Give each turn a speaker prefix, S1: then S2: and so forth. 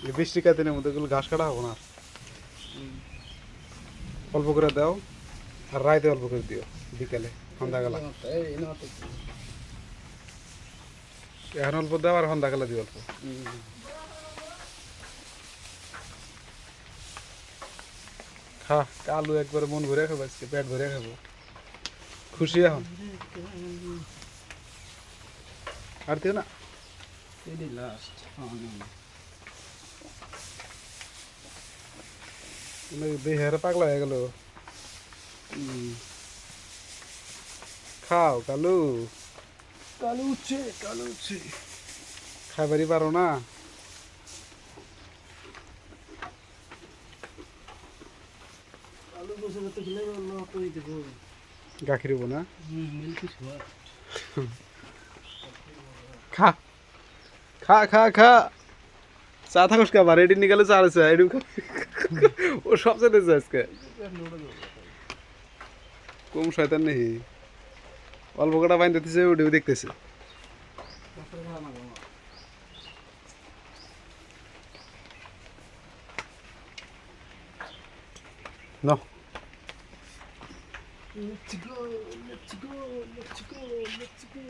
S1: এই বৃষ্টি কাতিনের মধ্যে এগুলো ঘাস কাটা হবো না, অল্প করে দাও আর রাইতে অল্প করে দিও, বিকেলে সন্ধ্যাবেলা এখন অল্প দাও আর সন্ধ্যাবেলা দিও অল্প। খা কালু একবারে মন ভরে খাবো, আজকে পেট ভরে খাবো, খুশি এখন আর দিও না। দেহের পাগলা হয়ে গেল। খাও কালু, কালু উঠছে, কালু উঠছে, খাইবারই পারো না। গাখির হবো না, খা খা খা খা। চা থাকুস কা রেডি নিকালে চা আছে এডু ও সব যেতেছে আজকে, কম শয়তান নেই, অল্প কটা বাইন দিতেছে ওটিও দেখতেছে। No. Let's go, let's go, let's go, let's go.